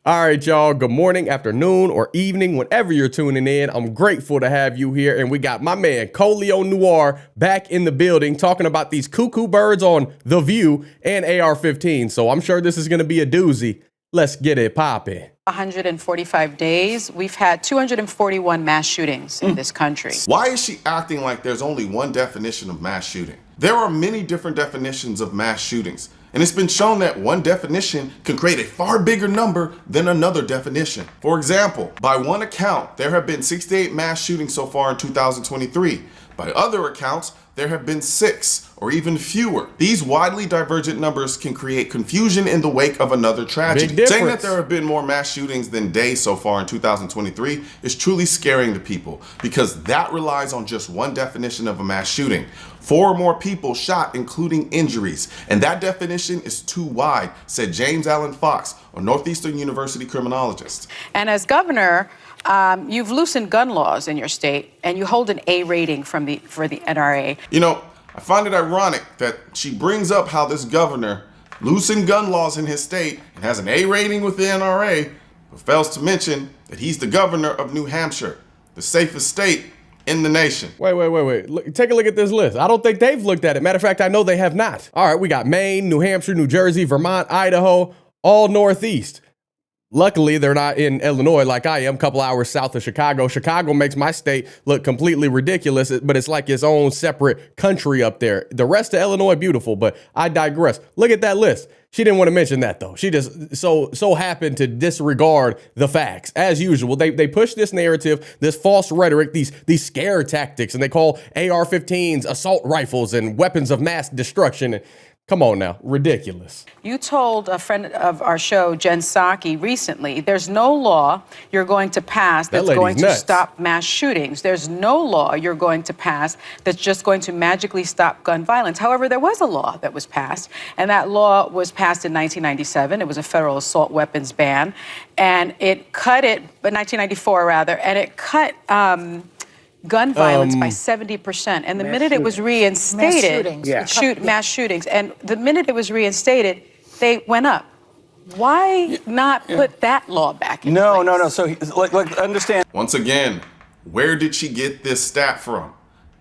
All right, y'all. Good morning, afternoon, or evening, whenever you're tuning in. I'm grateful to have you here. And we got my man, Colio Noir, back in the building talking about these cuckoo birds on The View and AR-15. So I'm sure this is going to be a doozy. Let's get it popping. 145 days, we've had 241 mass shootings in this country. Why is she acting like there's only one definition of mass shooting? There are many different definitions of mass shootings, and it's been shown that one definition can create a far bigger number than another definition. For example, by one account, there have been 68 mass shootings so far in 2023. By other accounts, there have been 6 or even fewer. These widely divergent numbers can create confusion in the wake of another tragedy. Saying that there have been more mass shootings than days so far in 2023 is truly scaring the people, because that relies on just one definition of a mass shooting. 4 or more people shot, including injuries. And that definition is too wide, said James Allen Fox, a Northeastern University criminologist. And as governor, you've loosened gun laws in your state, and you hold an A rating for the NRA. You know, I find it ironic that she brings up how this governor loosened gun laws in his state and has an A rating with the NRA, but fails to mention that he's the governor of New Hampshire, the safest state in the nation. Wait. Look, take a look at this list. I don't think they've looked at it. Matter of fact, I know they have not. All right, we got Maine, New Hampshire, New Jersey, Vermont, Idaho, all Northeast. Luckily, they're not in Illinois like I am, a couple hours south of Chicago. Chicago makes my state look completely ridiculous, but it's like its own separate country up there. The rest of Illinois, beautiful, but I digress. Look at that list. She didn't want to mention that, though. She just so happened to disregard the facts. As usual, they push this narrative, this false rhetoric, these scare tactics, and they call AR-15s assault rifles and weapons of mass destruction. Come on now, ridiculous. You told a friend of our show, Jen Psaki, recently, there's no law you're going to pass that's going to stop mass shootings. There's no law you're going to pass that's just going to magically stop gun violence. However, there was a law that was passed, and that law was passed in 1997. It was a federal assault weapons ban, and it cut it, 1994 rather, and it cut gun violence by 70%. And the minute it was reinstated, mass shootings. And the minute it was reinstated, they went up. Why not put that law back in place? No. So, understand. Once again, where did she get this stat from?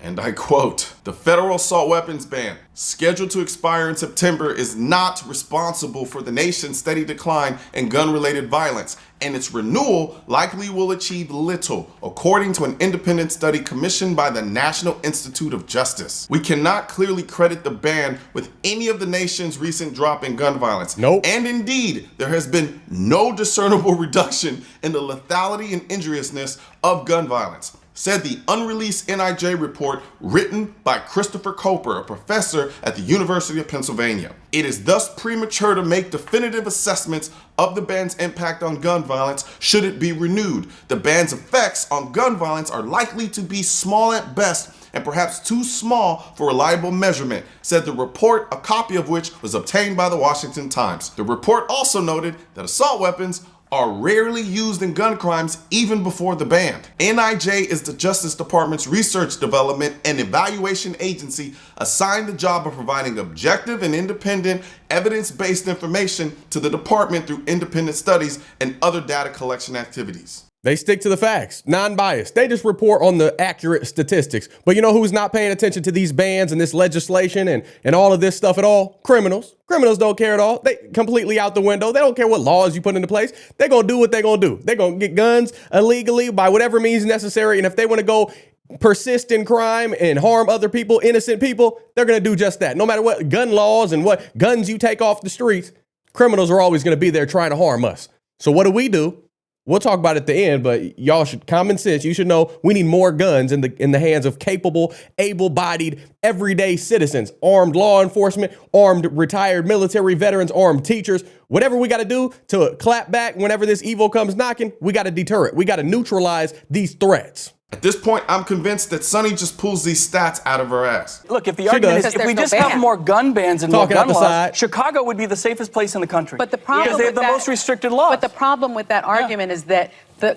And I quote, "The federal assault weapons ban, scheduled to expire in September, is not responsible for the nation's steady decline in gun-related violence, and its renewal likely will achieve little, according to an independent study commissioned by the National Institute of Justice. We cannot clearly credit the ban with any of the nation's recent drop in gun violence. Nope. And indeed, there has been no discernible reduction in the lethality and injuriousness of gun violence," said the unreleased NIJ report written by Christopher Coper, a professor at the University of Pennsylvania. It is thus premature to make definitive assessments of the ban's impact on gun violence should it be renewed. The ban's effects on gun violence are likely to be small at best and perhaps too small for reliable measurement, said the report, a copy of which was obtained by the Washington Times. The report also noted that assault weapons are rarely used in gun crimes even before the ban. NIJ is the Justice Department's research, development, and evaluation agency assigned the job of providing objective and independent evidence-based information to the department through independent studies and other data collection activities. They stick to the facts, non-biased. They just report on the accurate statistics. But you know who's not paying attention to these bans and this legislation and all of this stuff at all? Criminals. Criminals don't care at all. They completely out the window. They don't care what laws you put into place. They're going to do what they're going to do. They're going to get guns illegally by whatever means necessary. And if they want to go persist in crime and harm other people, innocent people, they're going to do just that. No matter what gun laws and what guns you take off the streets, criminals are always going to be there trying to harm us. So what do? We'll talk about it at the end, but y'all should, common sense, you should know we need more guns in the hands of capable, able-bodied, everyday citizens, armed law enforcement, armed retired military veterans, armed teachers. Whatever we got to do to clap back whenever this evil comes knocking, we got to deter it. We got to neutralize these threats. At this point, I'm convinced that Sonny just pulls these stats out of her ass. Look, if the argument is if we just have more gun bans and more gun laws, Chicago would be the safest place in the country. But the problem because they have the most restricted laws. But the problem with that argument is that the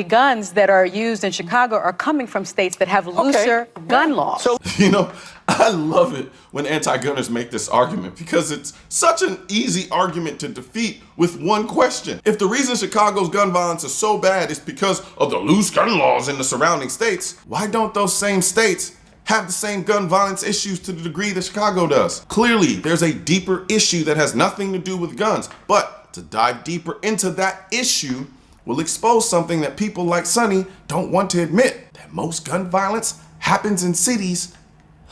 guns that are used in Chicago are coming from states that have looser gun laws. So, you know, I love it when anti-gunners make this argument because it's such an easy argument to defeat with one question. If the reason Chicago's gun violence is so bad is because of the loose gun laws in the surrounding states, why don't those same states have the same gun violence issues to the degree that Chicago does? Clearly, there's a deeper issue that has nothing to do with guns, but to dive deeper into that issue will expose something that people like Sonny don't want to admit, that most gun violence happens in cities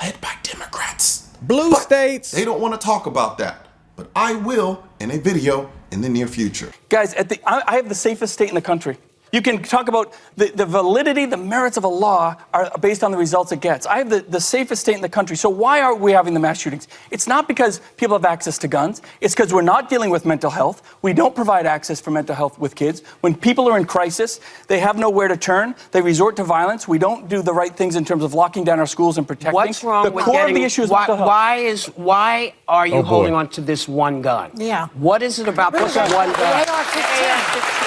led by Democrats. Blue states. They don't want to talk about that, but I will in a video in the near future. guys, I have the safest state in the country. You can talk about the validity, the merits of a law are based on the results it gets. I have the safest state in the country. So why are we having the mass shootings? It's not because people have access to guns. It's because we're not dealing with mental health. We don't provide access for mental health with kids. When people are in crisis, they have nowhere to turn. They resort to violence. We don't do the right things in terms of locking down our schools and protecting. What's wrong with core getting, of the issue is why, mental health. why are you holding on to this one gun? Yeah. What is it about this one gun? The AR-15.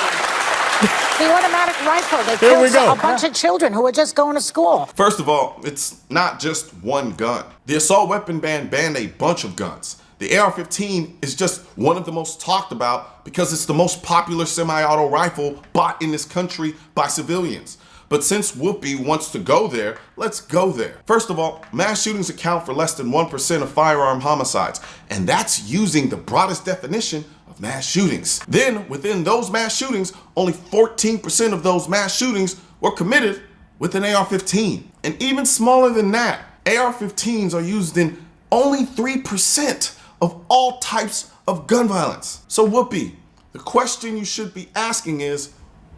The automatic rifle. They Here we killed go. a bunch of children who were just going to school. First of all, it's not just one gun. The assault weapon ban banned a bunch of guns. The AR-15 is just one of the most talked about because it's the most popular semi-auto rifle bought in this country by civilians. But since Whoopi wants to go there, let's go there. First of all, mass shootings account for less than 1% of firearm homicides, and that's using the broadest definition of mass shootings. Then, within those mass shootings, only 14% of those mass shootings were committed with an AR-15. And even smaller than that, AR-15s are used in only 3% of all types of gun violence. So Whoopi, the question you should be asking is,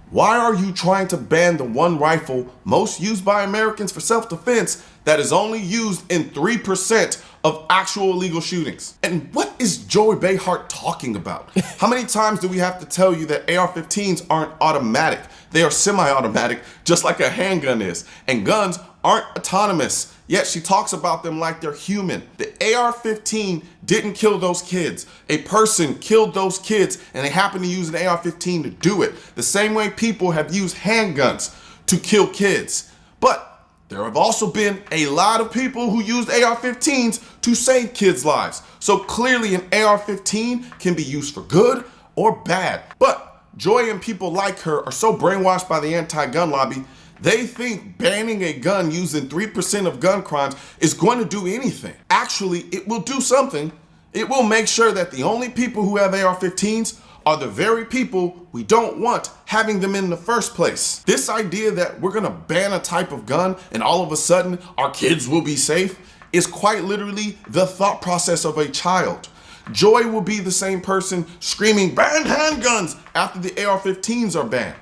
why are you trying to ban the one rifle most used by Americans for self-defense that is only used in 3% of actual illegal shootings? And what is Joy Behar talking about? How many times do we have to tell you that AR-15s aren't automatic? They are semi-automatic, just like a handgun is. And guns aren't autonomous, yet she talks about them like they're human. The AR-15 didn't kill those kids. A person killed those kids, and they happened to use an AR-15 to do it. The same way people have used handguns to kill kids. But there have also been a lot of people who used AR-15s to save kids' lives. So clearly an AR-15 can be used for good or bad. But Joy and people like her are so brainwashed by the anti-gun lobby, they think banning a gun used in 3% of gun crimes is going to do anything. Actually, it will do something. It will make sure that the only people who have AR-15s are the very people we don't want having them in the first place. This idea that we're gonna ban a type of gun and all of a sudden our kids will be safe is quite literally the thought process of a child. Joy will be the same person screaming ban handguns after the AR-15s are banned.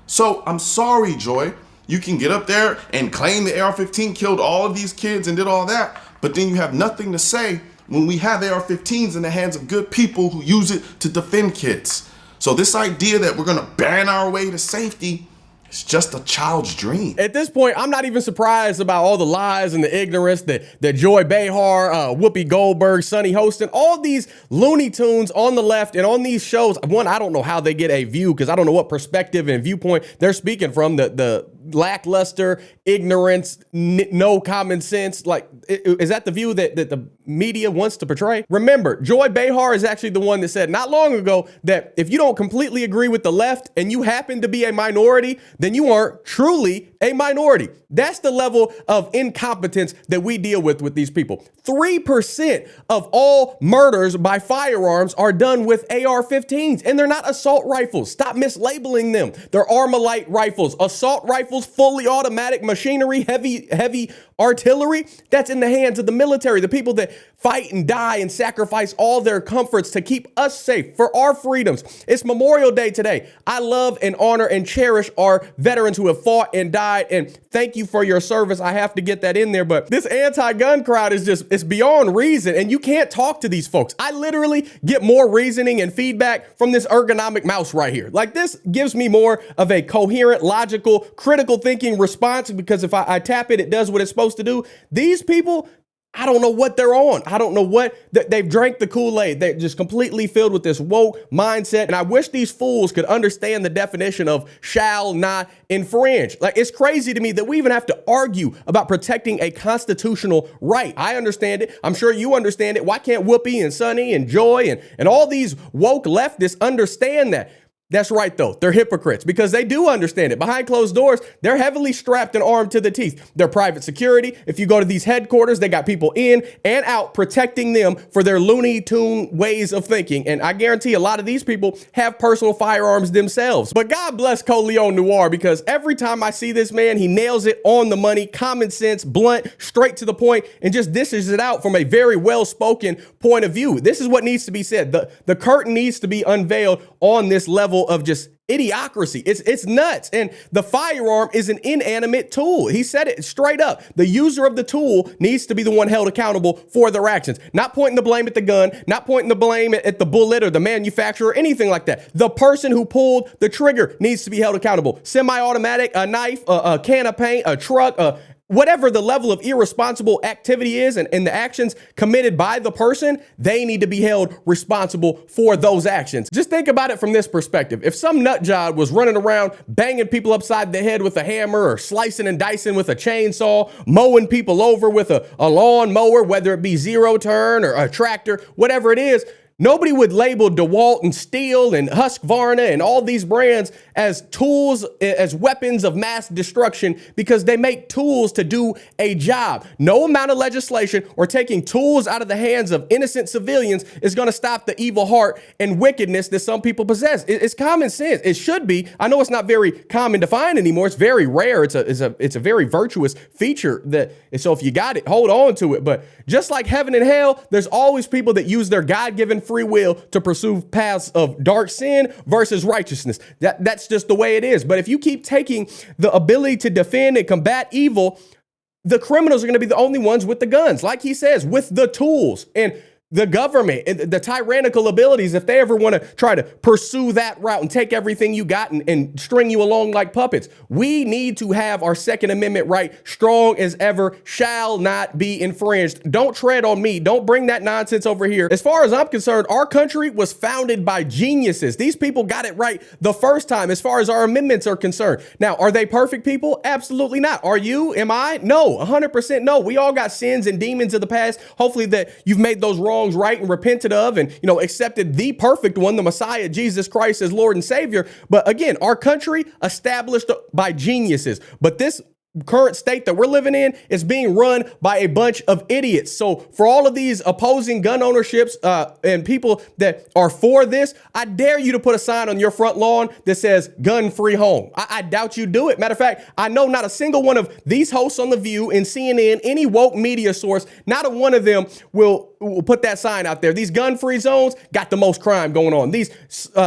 So I'm sorry, Joy. You can get up there and claim the AR-15 killed all of these kids and did all that, but then you have nothing to say when we have AR-15s in the hands of good people who use it to defend kids. So this idea that we're gonna ban our way to safety is just a child's dream. At this point, I'm not even surprised about all the lies and the ignorance that Joy Behar, Whoopi Goldberg, Sonny Hostin, all these Looney Tunes on the left and on these shows. One, I don't know how they get a view because I don't know what perspective and viewpoint they're speaking from. The lackluster, ignorance, no common sense. Like, is that the view that the media wants to portray? Remember, Joy Behar is actually the one that said not long ago that if you don't completely agree with the left and you happen to be a minority, then you aren't truly a minority. That's the level of incompetence that we deal with these people. 3% of all murders by firearms are done with AR-15s, and they're not assault rifles. Stop mislabeling them. They're Armalite rifles, assault rifles, fully automatic machinery, heavy artillery. That's in the hands of the military, the people that fight and die and sacrifice all their comforts to keep us safe for our freedoms. It's Memorial Day today. I love and honor and cherish our veterans who have fought and died, and thank you for your service. I have to get that in there, but this anti-gun crowd is just, it's beyond reason, and you can't talk to these folks. I literally get more reasoning and feedback from this ergonomic mouse right here. Like, this gives me more of a coherent, logical, critical thinking response, because if I tap it, it does what it's supposed to do. These people, I don't know what they're on. I don't know what they've drank the Kool-Aid. They're just completely filled with this woke mindset. And I wish these fools could understand the definition of shall not infringe. Like, it's crazy to me that we even have to argue about protecting a constitutional right. I understand it. I'm sure you understand it. Why can't Whoopi and Sonny and Joy and all these woke leftists understand that? That's right, though. They're hypocrites because they do understand it. Behind closed doors, they're heavily strapped and armed to the teeth. They're private security. If you go to these headquarters, they got people in and out protecting them for their Looney Tune ways of thinking. And I guarantee a lot of these people have personal firearms themselves. But God bless Coleon Noir, because every time I see this man, he nails it on the money, common sense, blunt, straight to the point, and just dishes it out from a very well-spoken point of view. This is what needs to be said. The curtain needs to be unveiled on this level of just idiocracy. It's nuts. And the firearm is an inanimate tool. He said it straight up. The user of the tool needs to be the one held accountable for their actions. Not pointing the blame at the gun, not pointing the blame at the bullet or the manufacturer or anything like that. The person who pulled the trigger needs to be held accountable. Semi-automatic, a knife, a can of paint, a truck, whatever the level of irresponsible activity is and the actions committed by the person, they need to be held responsible for those actions. Just think about it from this perspective. If some nut job was running around banging people upside the head with a hammer or slicing and dicing with a chainsaw, mowing people over with a lawn mower, whether it be zero turn or a tractor, whatever it is, nobody would label DeWalt and Steel and Husqvarna and all these brands as tools, as weapons of mass destruction, because they make tools to do a job. No amount of legislation or taking tools out of the hands of innocent civilians is going to stop the evil heart and wickedness that some people possess. It's common sense. It should be. I know it's not very common to find anymore. It's very rare. It's a very virtuous feature so if you got it, hold on to it. But just like heaven and hell, there's always people that use their God-given free will to pursue paths of dark sin versus righteousness. That's just the way it is. But if you keep taking the ability to defend and combat evil, the criminals are going to be the only ones with the guns, like he says, with the tools. And the government, the tyrannical abilities, if they ever want to try to pursue that route and take everything you got and string you along like puppets, we need to have our Second Amendment right strong as ever, shall not be infringed. Don't tread on me. Don't bring that nonsense over here. As far as I'm concerned, our country was founded by geniuses. These people got it right the first time as far as our amendments are concerned. Now, are they perfect people? Absolutely not. Are you? Am I? No, 100% no. We all got sins and demons of the past. Hopefully that you've made those wrongs right and repented of and, accepted the perfect one, the Messiah, Jesus Christ, as Lord and Savior. But again, our country established by geniuses. But this current state that we're living in is being run by a bunch of idiots. So for all of these opposing gun ownerships and people that are for this, I dare you to put a sign on your front lawn that says gun-free home. I doubt you do it. Matter of fact, I know not a single one of these hosts on The View and CNN, any woke media source, not a one of them will put that sign out there. These gun-free zones got the most crime going on. These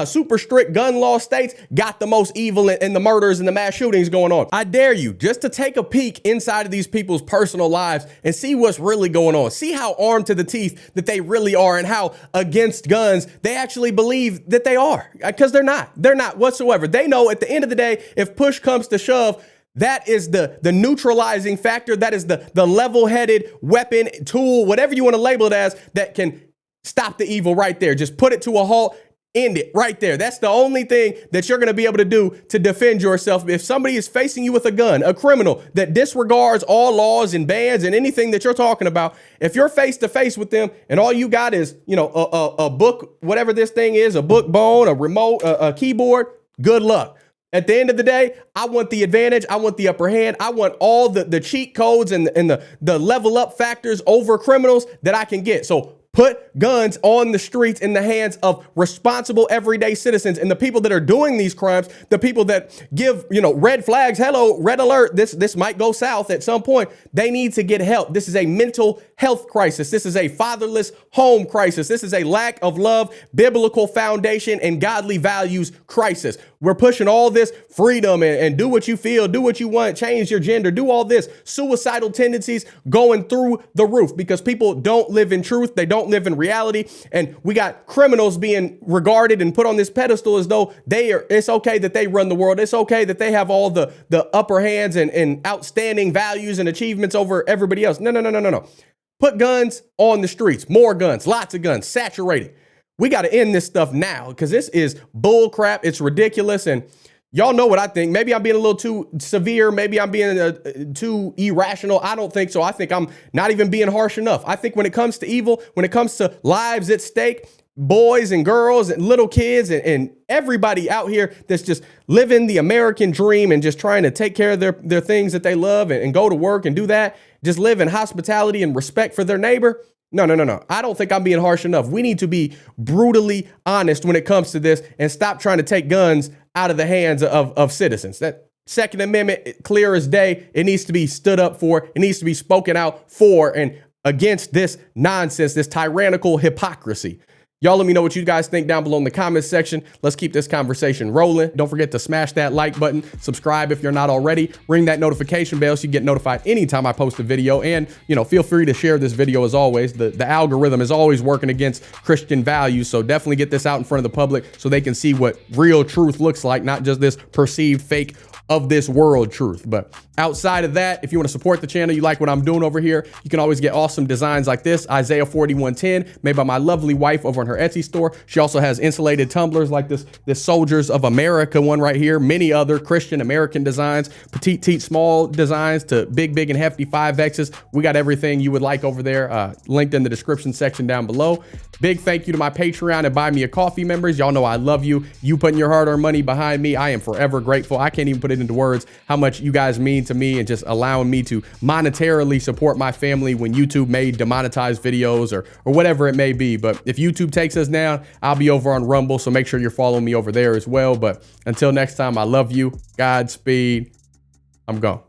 super strict gun law states got the most evil and the murders and the mass shootings going on. I dare you just to take a peek inside of these people's personal lives and see what's really going on. See how armed to the teeth that they really are and how against guns they actually believe that they are. Because they're not. They're not whatsoever. They know at the end of the day, if push comes to shove, that is the neutralizing factor. That is the level-headed weapon, tool, whatever you want to label it as, that can stop the evil right there. Just put it to a halt. End it right there. That's the only thing that you're going to be able to do to defend yourself. If somebody is facing you with a gun, a criminal that disregards all laws and bans and anything that you're talking about, if you're face to face with them and all you got is, a book, whatever this thing is, a book bone, a remote, a keyboard, good luck. At the end of the day, I want the advantage. I want the upper hand. I want all the cheat codes and the level up factors over criminals that I can get. So put guns on the streets in the hands of responsible everyday citizens, and the people that are doing these crimes, the people that give, red flags, hello, red alert, this might go south at some point. They need to get help. This is a mental health crisis. This is a fatherless home crisis. This is a lack of love, biblical foundation, and godly values crisis. We're pushing all this freedom and do what you feel, do what you want, change your gender, do all this. Suicidal tendencies going through the roof because people don't live in truth. They don't live in reality. And we got criminals being regarded and put on this pedestal as though it's okay that they run the world. It's okay that they have all the upper hands and outstanding values and achievements over everybody else. No. Put guns on the streets, more guns, lots of guns, saturated. We got to end this stuff now because this is bull crap. It's ridiculous. And y'all know what I think. Maybe I'm being a little too severe. Maybe I'm being too irrational. I don't think so. I think I'm not even being harsh enough. I think when it comes to evil, when it comes to lives at stake, boys and girls and little kids and everybody out here that's just living the American dream and just trying to take care of their things that they love and go to work and do that, just live in hospitality and respect for their neighbor. No. I don't think I'm being harsh enough. We need to be brutally honest when it comes to this and stop trying to take guns out of the hands of citizens. That Second Amendment, clear as day, it needs to be stood up for. It needs to be spoken out for and against this nonsense, this tyrannical hypocrisy. Y'all let me know what you guys think down below in the comments section. Let's keep this conversation rolling. Don't forget to smash that like button, subscribe if you're not already, ring that notification bell so you get notified anytime I post a video. And, feel free to share this video as always. The algorithm is always working against Christian values. So definitely get this out in front of the public so they can see what real truth looks like, not just this perceived fake of this world truth. But outside of that, if you want to support the channel, you like what I'm doing over here, you can always get awesome designs like this, Isaiah 4110, made by my lovely wife over on her Etsy store. She also has insulated tumblers like this Soldiers of America one right here, many other Christian American designs, petite, small designs to big and hefty 5Xs. We got everything you would like over there, linked in the description section down below. Big thank you to my Patreon and Buy Me a Coffee members. Y'all know I love you. You putting your hard-earned money behind me, I am forever grateful. I can't even put it into words how much you guys mean to me and just allowing me to monetarily support my family when YouTube may demonetize videos or whatever it may be. But if YouTube takes us down, I'll be over on Rumble, so make sure you're following me over there as well. But until next time, I love you. Godspeed. I'm gone.